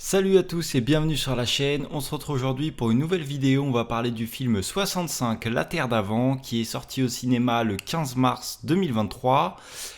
Salut à tous et bienvenue sur la chaîne. On se retrouve aujourd'hui pour une nouvelle vidéo. On va parler du film 65 La Terre d'avant qui est sorti au cinéma le 15 mars 2023.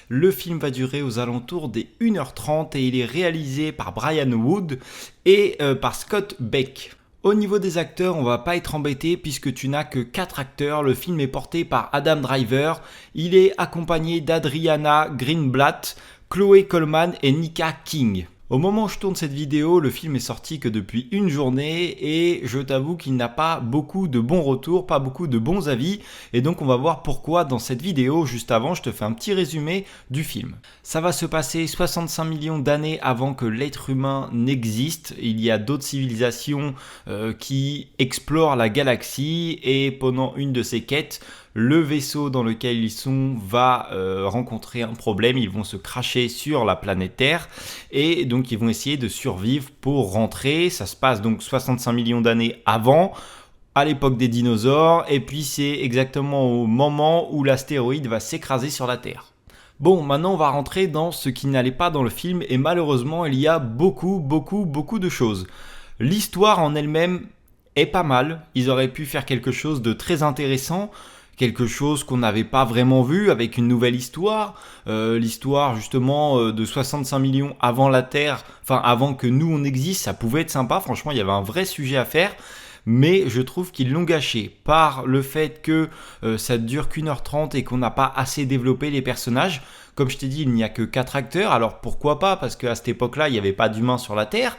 Le film va durer aux alentours des 1h30 et il est réalisé par Brian Wood et par Scott Beck. Au niveau des acteurs, on va pas être embêté puisque tu n'as que 4 acteurs. Le film est porté par Adam Driver. Il est accompagné d'Adriana Greenblatt, Chloé Coleman et Nika King. Au moment où je tourne cette vidéo, le film est sorti que depuis une journée et je t'avoue qu'il n'a pas beaucoup de bons retours, pas beaucoup de bons avis et donc on va voir pourquoi dans cette vidéo. Juste avant, je te fais un petit résumé du film. Ça va se passer 65 millions d'années avant que l'être humain n'existe. Il y a d'autres civilisations qui explorent la galaxie et pendant une de ces quêtes, le vaisseau dans lequel ils sont va rencontrer un problème, ils vont se cracher sur la planète Terre et donc ils vont essayer de survivre pour rentrer. Ça se passe donc 65 millions d'années avant, à l'époque des dinosaures, et puis c'est exactement au moment où l'astéroïde va s'écraser sur la Terre. Bon, maintenant on va rentrer dans ce qui n'allait pas dans le film et malheureusement il y a beaucoup de choses. L'histoire en elle-même est pas mal, ils auraient pu faire quelque chose de très intéressant, quelque chose qu'on n'avait pas vraiment vu avec une nouvelle histoire, l'histoire justement de 65 millions avant la Terre, enfin avant que nous on existe, ça pouvait être sympa, franchement il y avait un vrai sujet à faire, mais je trouve qu'ils l'ont gâché par le fait que ça dure qu'1h30 et qu'on n'a pas assez développé les personnages. Comme je t'ai dit, il n'y a que 4 acteurs, alors pourquoi pas, parce qu'à cette époque-là il n'y avait pas d'humains sur la Terre,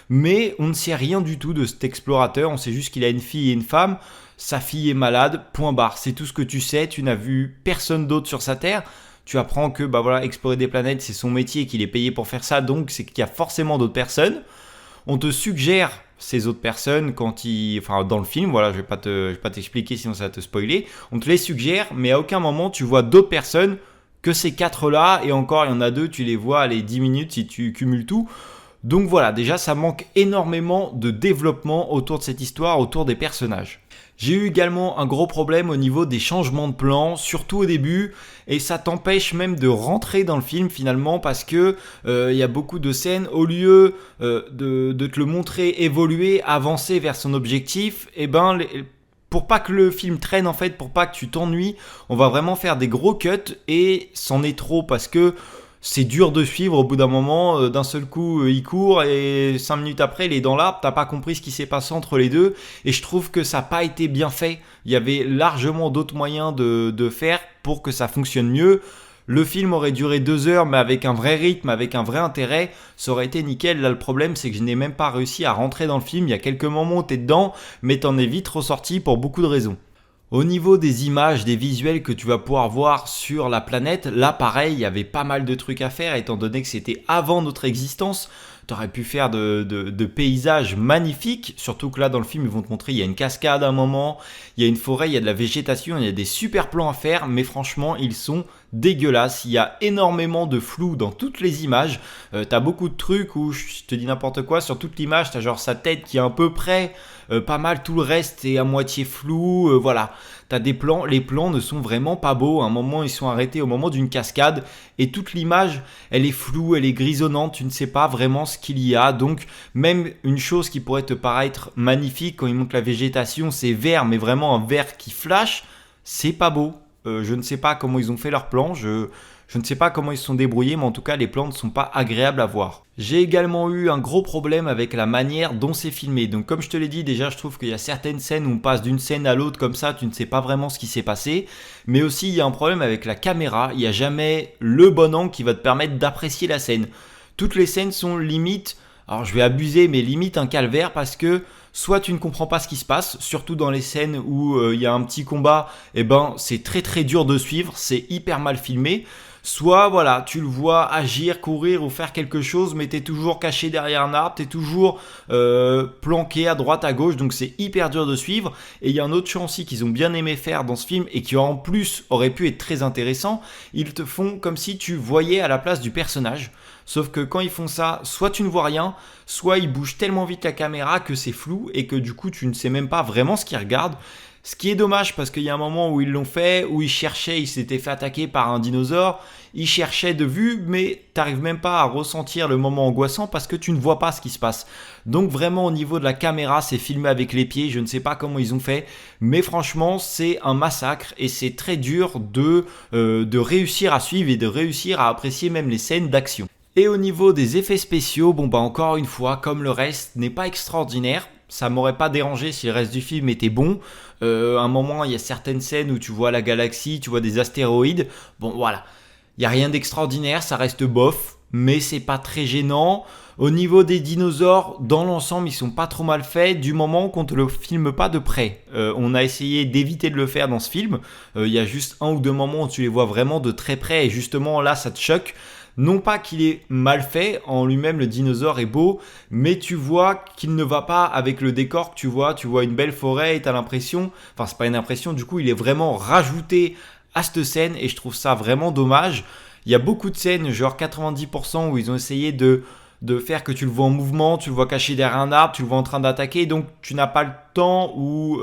mais on ne sait rien du tout de cet explorateur, on sait juste qu'il a une fille et une femme. Sa fille est malade, point barre, c'est tout ce que tu sais, tu n'as vu personne d'autre sur sa Terre, tu apprends que explorer des planètes c'est son métier, qu'il est payé pour faire ça, donc c'est qu'il y a forcément d'autres personnes. On te suggère ces autres personnes dans le film, je vais pas t'expliquer sinon ça va te spoiler, on te les suggère, mais à aucun moment tu vois d'autres personnes que ces 4 là, et encore il y en a 2, tu les vois les 10 minutes si tu cumules tout. Donc voilà, déjà ça manque énormément de développement autour de cette histoire, autour des personnages. J'ai eu également un gros problème au niveau des changements de plan, surtout au début, et ça t'empêche même de rentrer dans le film finalement parce que il y a beaucoup de scènes, au lieu de te le montrer évoluer, avancer vers son objectif, pour pas que le film traîne en fait, pour pas que tu t'ennuies, on va vraiment faire des gros cuts et c'en est trop parce que c'est dur de suivre au bout d'un moment, d'un seul coup il court et 5 minutes après il est dans l'arbre, t'as pas compris ce qui s'est passé entre les deux et je trouve que ça n'a pas été bien fait. Il y avait largement d'autres moyens de faire pour que ça fonctionne mieux. Le film aurait duré 2 heures mais avec un vrai rythme, avec un vrai intérêt, ça aurait été nickel. Là le problème c'est que je n'ai même pas réussi à rentrer dans le film, il y a quelques moments où t'es dedans mais t'en es vite ressorti pour beaucoup de raisons. Au niveau des images, des visuels que tu vas pouvoir voir sur la planète, là pareil, il y avait pas mal de trucs à faire étant donné que c'était avant notre existence. Tu aurais pu faire de paysages magnifiques, surtout que là dans le film ils vont te montrer il y a une cascade à un moment, il y a une forêt, il y a de la végétation, il y a des super plans à faire, mais franchement ils sont dégueulasses. Il y a énormément de flou dans toutes les images, t'as beaucoup de trucs où je te dis n'importe quoi, sur toute l'image t'as genre sa tête qui est à peu près pas mal, tout le reste est à moitié flou, voilà. T'as des plans, les plans ne sont vraiment pas beaux, à un moment ils sont arrêtés au moment d'une cascade et toute l'image elle est floue, elle est grisonnante, tu ne sais pas vraiment ce qu'il y a, donc même une chose qui pourrait te paraître magnifique quand ils montrent la végétation, c'est vert mais vraiment un vert qui flash, c'est pas beau. Je ne sais pas comment ils ont fait leur plan, je ne sais pas comment ils se sont débrouillés, mais en tout cas les plans ne sont pas agréables à voir. J'ai également eu un gros problème avec la manière dont c'est filmé. Donc comme je te l'ai dit, déjà je trouve qu'il y a certaines scènes où on passe d'une scène à l'autre comme ça, tu ne sais pas vraiment ce qui s'est passé. Mais aussi il y a un problème avec la caméra, il n'y a jamais le bon angle qui va te permettre d'apprécier la scène. Toutes les scènes sont limite, alors je vais abuser, mais limite un calvaire parce que soit tu ne comprends pas ce qui se passe, surtout dans les scènes où il y a un petit combat, c'est très dur de suivre, c'est hyper mal filmé. Soit tu le vois agir, courir ou faire quelque chose, mais t'es toujours caché derrière un arbre, t'es toujours planqué à droite, à gauche, donc c'est hyper dur de suivre. Et il y a un autre champ aussi qu'ils ont bien aimé faire dans ce film et qui en plus aurait pu être très intéressant, ils te font comme si tu voyais à la place du personnage. Sauf que quand ils font ça, soit tu ne vois rien, soit ils bougent tellement vite la caméra que c'est flou et que du coup tu ne sais même pas vraiment ce qu'ils regardent. Ce qui est dommage parce qu'il y a un moment où ils l'ont fait, où ils cherchaient, ils s'étaient fait attaquer par un dinosaure, ils cherchaient de vue, mais t'arrives même pas à ressentir le moment angoissant parce que tu ne vois pas ce qui se passe. Donc vraiment au niveau de la caméra, c'est filmé avec les pieds, je ne sais pas comment ils ont fait, mais franchement c'est un massacre et c'est très dur de réussir à suivre et de réussir à apprécier même les scènes d'action. Et au niveau des effets spéciaux, bon bah encore une fois, comme le reste n'est pas extraordinaire, ça m'aurait pas dérangé si le reste du film était bon. À un moment, il y a certaines scènes où tu vois la galaxie, tu vois des astéroïdes. Bon voilà, il n'y a rien d'extraordinaire, ça reste bof, mais c'est pas très gênant. Au niveau des dinosaures, dans l'ensemble, ils sont pas trop mal faits du moment qu'on te le filme pas de près. On a essayé d'éviter de le faire dans ce film. Il y a juste un ou deux moments où tu les vois vraiment de très près et justement là, ça te choque. Non pas qu'il est mal fait, en lui-même le dinosaure est beau, mais tu vois qu'il ne va pas avec le décor que tu vois une belle forêt et t'as l'impression, enfin c'est pas une impression, du coup il est vraiment rajouté à cette scène et je trouve ça vraiment dommage. Il y a beaucoup de scènes, genre 90% où ils ont essayé de faire que tu le vois en mouvement, tu le vois caché derrière un arbre, tu le vois en train d'attaquer, donc tu n'as pas le temps ou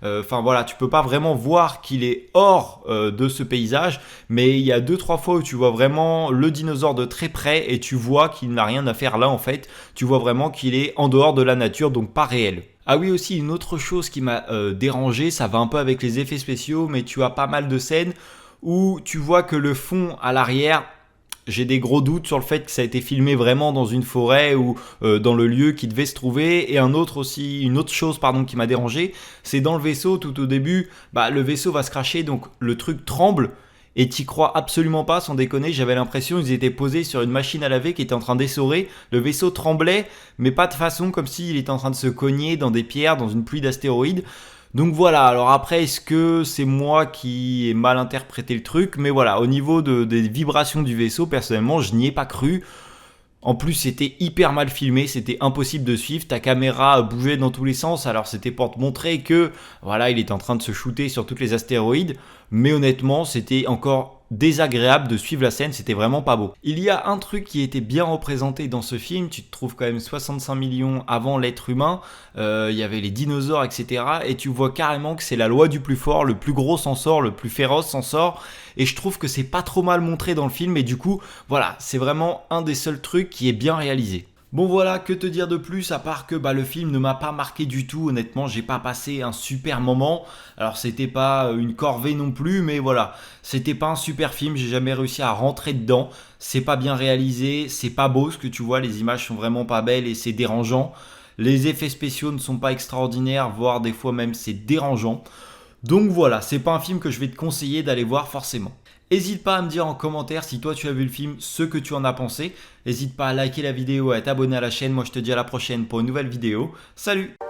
enfin voilà, tu peux pas vraiment voir qu'il est hors de ce paysage, mais il y a 2-3 fois où tu vois vraiment le dinosaure de très près et tu vois qu'il n'a rien à faire là en fait, tu vois vraiment qu'il est en dehors de la nature, donc pas réel. Ah oui aussi une autre chose qui m'a dérangé, ça va un peu avec les effets spéciaux, mais tu as pas mal de scènes où tu vois que le fond à l'arrière, j'ai des gros doutes sur le fait que ça a été filmé vraiment dans une forêt ou dans le lieu qui devait se trouver. Et une autre chose qui m'a dérangé, c'est dans le vaisseau tout au début, le vaisseau va se cracher, donc le truc tremble. Et t'y crois absolument pas, sans déconner, j'avais l'impression qu'ils étaient posés sur une machine à laver qui était en train d'essorer. Le vaisseau tremblait, mais pas de façon comme s'il était en train de se cogner dans des pierres, dans une pluie d'astéroïdes. Donc voilà, alors après, est-ce que c'est moi qui ai mal interprété le truc? Mais voilà, au niveau des vibrations du vaisseau, personnellement, je n'y ai pas cru. En plus, c'était hyper mal filmé, c'était impossible de suivre. Ta caméra bougeait dans tous les sens, alors c'était pour te montrer que voilà, il est en train de se shooter sur toutes les astéroïdes. Mais honnêtement, c'était encore désagréable de suivre la scène, c'était vraiment pas beau. Il y a un truc qui était bien représenté dans ce film, tu te trouves quand même 65 millions avant l'être humain, il y avait les dinosaures, etc. Et tu vois carrément que c'est la loi du plus fort, le plus gros s'en sort, le plus féroce s'en sort. Et je trouve que c'est pas trop mal montré dans le film, et du coup, voilà, c'est vraiment un des seuls trucs qui est bien réalisé. Bon voilà, que te dire de plus à part que le film ne m'a pas marqué du tout, honnêtement, j'ai pas passé un super moment. Alors c'était pas une corvée non plus, mais voilà, c'était pas un super film, j'ai jamais réussi à rentrer dedans. C'est pas bien réalisé, c'est pas beau ce que tu vois, les images sont vraiment pas belles et c'est dérangeant. Les effets spéciaux ne sont pas extraordinaires, voire des fois même c'est dérangeant. Donc voilà, c'est pas un film que je vais te conseiller d'aller voir forcément. N'hésite pas à me dire en commentaire si toi tu as vu le film, ce que tu en as pensé. N'hésite pas à liker la vidéo et à t'abonner à la chaîne. Moi je te dis à la prochaine pour une nouvelle vidéo. Salut!